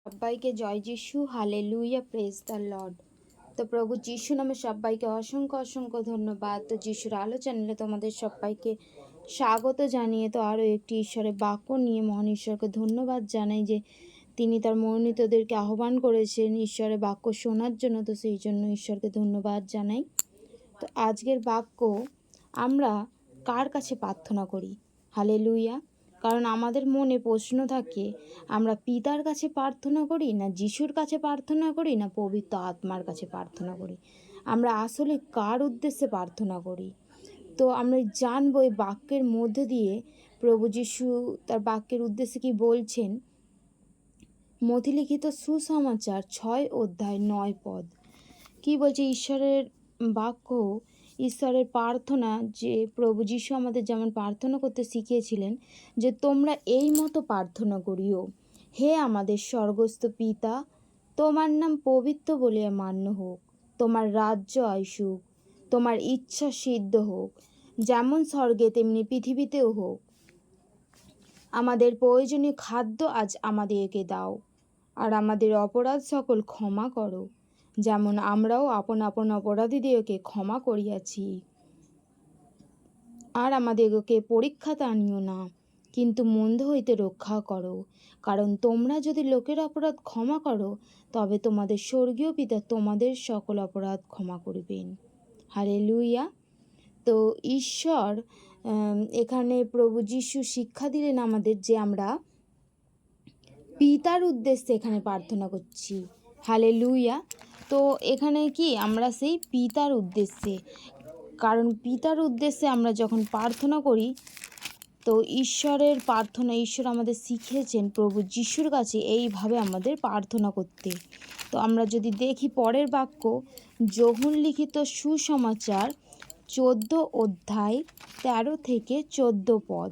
সবাইকে জয় যিশু, হালেলুয়া, প্রেজ দ্য লর্ড। তো প্রভু যিশু নামে সবাইকে অসংখ্য অসংখ্য ধন্যবাদ। তো যিশুর আলো চ্যানেলে তোমাদের সবাইকে স্বাগত জানিয়ে তো আরও একটি ঈশ্বরের বাক্য নিয়ে মহান ঈশ্বরকে ধন্যবাদ জানাই যে তিনি তার মনোনীতদেরকে আহ্বান করেছেন ঈশ্বরের বাক্য শোনার জন্য। তো সেই জন্য ঈশ্বরকে ধন্যবাদ জানাই। তো আজকের বাক্য আমরা কার কাছে প্রার্থনা করি? হালেলুয়া। কারণ আমাদের মনে প্রশ্ন থাকে, আমরা পিতার কাছে প্রার্থনা করি না যিশুর কাছে প্রার্থনা করি না পবিত্র আত্মার কাছে প্রার্থনা করি? আমরা আসলে কার উদ্দেশ্যে প্রার্থনা করি? তো আমরা জানবো এই বাক্যের মধ্যে দিয়ে প্রভু যিশু তার বাক্যের উদ্দেশ্যে কি বলছেন। মথিলিখিত সুসমাচার 6 অধ্যায় 9 পদ কি বলছে? ঈশ্বরের বাক্য, ঈশ্বরের প্রার্থনা, যে প্রভু যিশু আমাদের যেমন প্রার্থনা করতে শিখিয়েছিলেন যে তোমরা এই মতো প্রার্থনা করিও, হে আমাদের স্বর্গস্থ পিতা, তোমার নাম পবিত্র বলিয়া মান্য হোক, তোমার রাজ্য আসুক, তোমার ইচ্ছা সিদ্ধ হোক, যেমন স্বর্গে তেমনি পৃথিবীতেও হোক। আমাদের প্রয়োজনীয় খাদ্য আজ আমাদেরকে দাও, আর আমাদের অপরাধ সকল ক্ষমা করো, যেমন আমরাও আপন আপন অপরাধীদেরকে ক্ষমা করিয়াছি। আর আমাদেরকে পরীক্ষাতে আনিও না, কিন্তু মন্দ হইতে রক্ষা করো, কারণ তোমরা যদি লোকের অপরাধ ক্ষমা করো, তবে তোমাদের স্বর্গীয় পিতা তোমাদের সকল অপরাধ ক্ষমা করিবেন। হালেলুয়া। তো ঈশ্বর এখানে প্রভু যিশু শিক্ষা দিলেন আমাদের যে আমরা পিতার উদ্দেশ্যে এখানে প্রার্থনা করছি। হালেলুয়া। তো এখানে কি আমরা সেই পিতার উদ্দেশ্যে, কারণ পিতার উদ্দেশ্যে আমরা যখন প্রার্থনা করি, তো ঈশ্বরের প্রার্থনা ঈশ্বর আমাদের শিখিয়েছেন প্রভু যিশুর কাছে এইভাবে আমাদের প্রার্থনা করতে। তো আমরা যদি দেখি পরের বাক্য, যোহন লিখিত সুসমাচার 14 অধ্যায় 13 থেকে 14 পদ।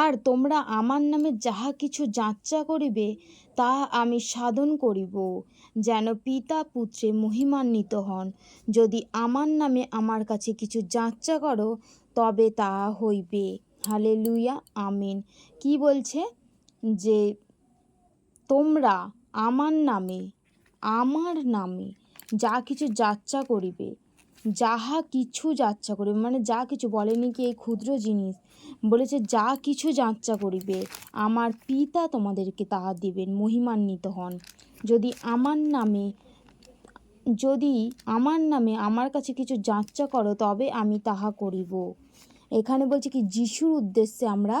আর তোমরা আমার নামে যাহা কিছু যাচ্চা করিবে, তাহা আমি সাধন করিব, যেন পিতা পুত্রে মহিমান্বিত হন। যদি আমার নামে আমার কাছে কিছু যাচ্চা করো, তবে তাহা হইবে। হালেলুয়া, আমিন। কি বলছে? যে তোমরা আমার নামে যা কিছু যাচ্চা করিবে, যাহা কিছু যাচ্চা করিবে, মানে যা কিছু বলেনি কি এই ক্ষুদ্র জিনিস, বলেছে যা কিছু যাচ্চা করিবে আমার পিতা তোমাদেরকে তাহা দিবেন, মহিমান্বিত হন। যদি আমার নামে আমার কাছে কিছু যাচ্চা করো, তবে আমি তাহা করিব। এখানে বলছে কি যিশুর উদ্দেশ্যে আমরা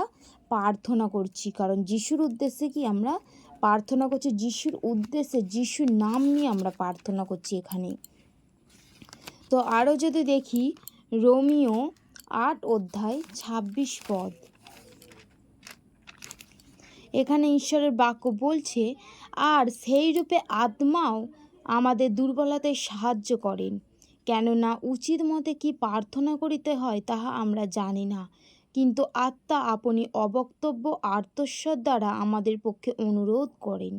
প্রার্থনা করছি, কারণ যিশুর উদ্দেশ্যে কি আমরা প্রার্থনা করছি, যিশুর উদ্দেশ্যে যিশুর নাম নিয়ে আমরা প্রার্থনা করছি এখানে। তো আরও যদি দেখি রোমিও 8 অধ্যায় 26 পদ, এখানে ঈশ্বরের বাক্য বলছে, আর সেই রূপে আত্মাও আমাদের দুর্বলতায় সাহায্য করেন, কেননা উচিত মতে কি প্রার্থনা করিতে হয় তাহা আমরা জানি না, কিন্তু আত্মা আপনি অবক্তব্য আর্তস্বর দ্বারা আমাদের পক্ষে অনুরোধ করেন।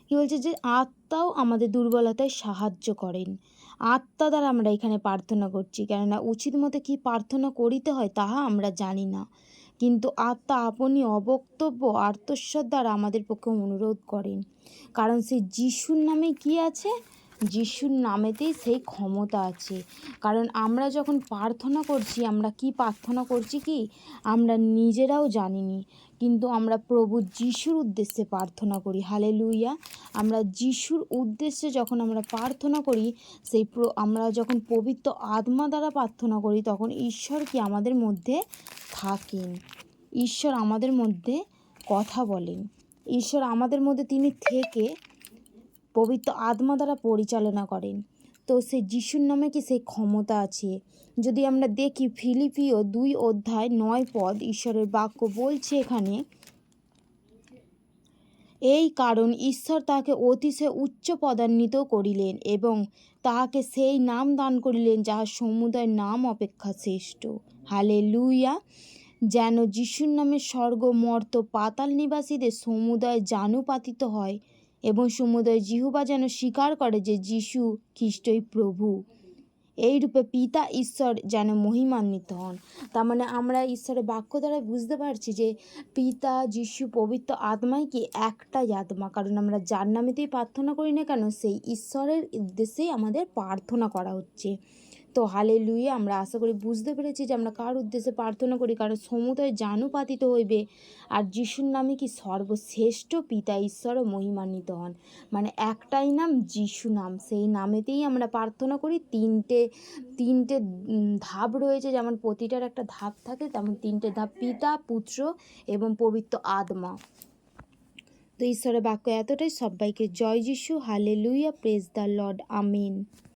কি বলছে? যে আত্মাও আমাদের দুর্বলতায় সাহায্য করেন। আত্মা দ্বারা আমরা এখানে প্রার্থনা করছি, কেননা উচিত মতে কি প্রার্থনা করিতে হয় তাহা আমরা জানি না, কিন্তু আত্মা আপনি অবক্তব্য আর্তস্বর দ্বারা আমাদের পক্ষে অনুরোধ করেন। কারণ সেই যিশুর নামে কি আছে? যিশুর নামেতেই সেই ক্ষমতা আছে। কারণ আমরা যখন প্রার্থনা করছি, আমরা কি প্রার্থনা করছি কি আমরা নিজেরাও জানিনি, কিন্তু আমরা প্রভু যিশুর উদ্দেশ্যে প্রার্থনা করি। হালেলুয়া। আমরা যিশুর উদ্দেশ্যে যখন আমরা প্রার্থনা করি, আমরা যখন পবিত্র আত্মা দ্বারা প্রার্থনা করি, তখন ঈশ্বর কি আমাদের মধ্যে থাকেন, ঈশ্বর আমাদের মধ্যে কথা বলেন, ঈশ্বর আমাদের মধ্যে তিনি থেকে পবিত্র আত্মা দ্বারা পরিচালনা করেন। তো সেই যিশুর নামে কি সেই ক্ষমতা আছে? যদি আমরা দেখি ফিলিপিও 2 অধ্যায় 9 পদ, ঈশ্বরের বাক্য বলছে এখানে, এই কারণ ঈশ্বর তাহাকে অতিশয় উচ্চ পদান্বিত করিলেন এবং তাহাকে সেই নাম দান করিলেন যাহা সমুদয় নাম অপেক্ষা শ্রেষ্ঠ। হালেলুয়া। যেন যিশুর নামে স্বর্গ মর্ত পাতাল নিবাসীদের সমুদয় জানুপাতিত হয় এবং সমুদয় জিহ্বা যেন স্বীকার করে যে যিশু খ্রিস্টই প্রভু, এইরূপে পিতা ঈশ্বর যেন মহিমান্বিত হন। তার মানে আমরা ঈশ্বরের বাক্য দ্বারা বুঝতে পারছি যে পিতা, যিশু, পবিত্র আত্মাই কি একটাই আত্মা। কারণ আমরা যার নামেতেই প্রার্থনা করি না কেন, সেই ঈশ্বরের উদ্দেশ্যেই আমাদের প্রার্থনা করা হচ্ছে। তো হালেলুয়া, আমরা আশা করি বুঝতে পেরেছি যে আমরা কার উদ্দেশ্যে প্রার্থনা করি। কারণ সমুদয় জানুপাতিত হইবে, আর যিশুর নামে কি সর্বশ্রেষ্ঠ পিতা ঈশ্বর মহিমান্বিত হন। মানে একটাই নাম, যিশু নাম, সেই নামেতেই আমরা প্রার্থনা করি। তিনটে ধাপ রয়েছে, যেমন প্রতিটার একটা ধাপ থাকে, তেমন তিনটে ধাপ, পিতা, পুত্র এবং পবিত্র আত্মা। তো ঈশ্বরের বাক্য এতটাই। সবাইকে জয় যিশু, hallelujah, praise the Lord, Amin.